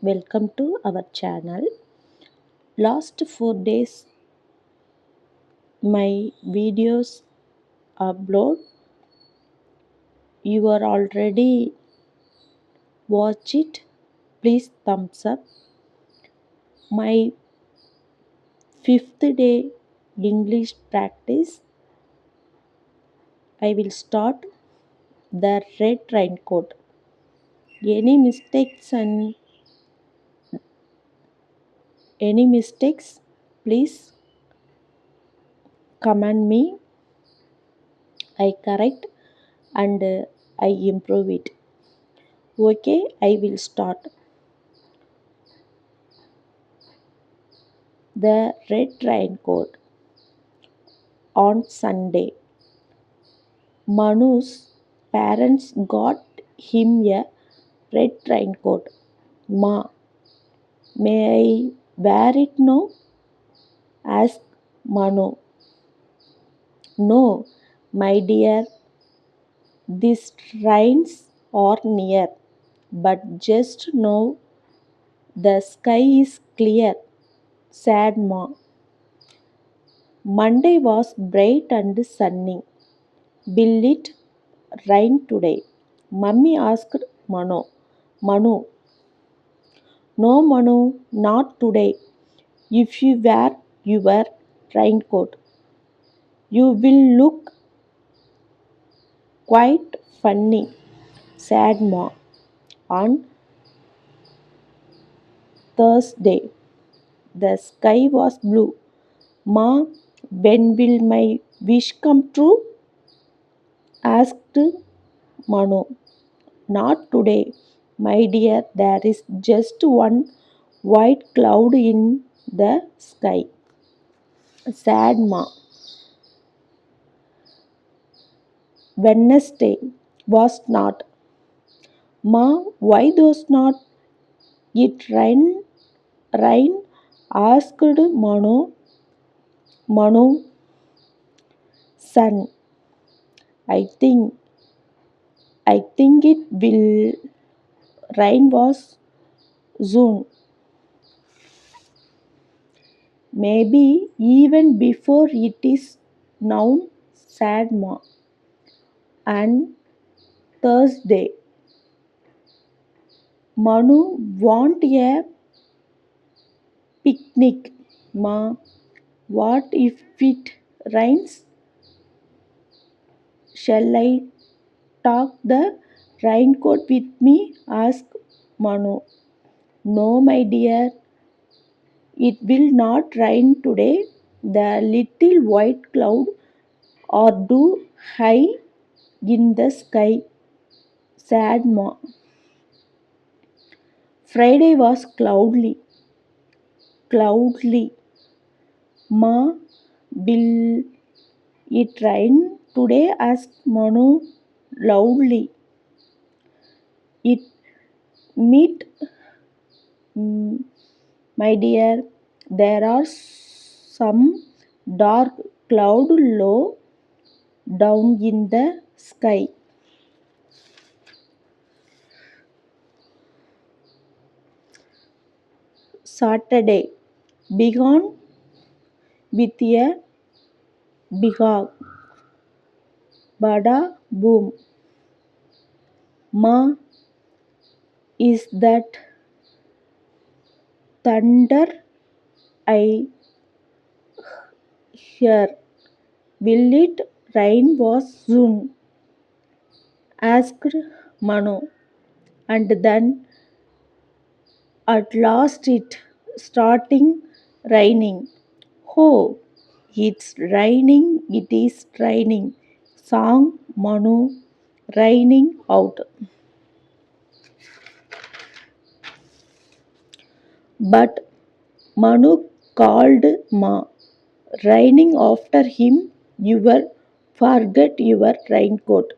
Welcome to our channel. Last 4 days my videos upload. You are already watch it. Please thumbs up. My fifth day English practice. I will start the red raincoat. And any mistakes, please comment me. I correct and I improve it. Okay, I will start. The red raincoat. On Sunday, Manu's parents got him a red raincoat. Ma, may I wear it now? Asked Manu. No, my dear, these rains are near, but just now the sky is clear, said Ma. Monday was bright and sunny. Will it rain today? Mummy asked Manu. Manu, no, Manu, not today. If you wear your raincoat, you will look quite funny, said Ma. On Thursday, the sky was blue. Ma, when will my wish come true? Asked Manu. Not today, my dear. There is just one white cloud in the sky, said Ma. Wednesday was not. Ma, why does not it rain? Asked Manu. Manu, son, I think it will rain was soon. Maybe even before it is now, said Ma. And Thursday, Manu want a picnic. Ma, what if it rains? Shall I take the raincoat with me? Asked Manu. No, my dear, it will not rain today. The little white cloud are too high in the sky, said Ma. Friday was cloudly. Ma, will it rain today? Asked Manu loudly. It might, mm, my dear. There are some dark cloud low down in the sky. Saturday began with a bigog, bada boom. Ma, is that thunder I hear? Will it rain was soon? Asked Manu. And then at last it starting raining. Oh, it's raining, it is raining. Sang Manu, raining out. But Manu called Ma, raining after him, you will forget your raincoat.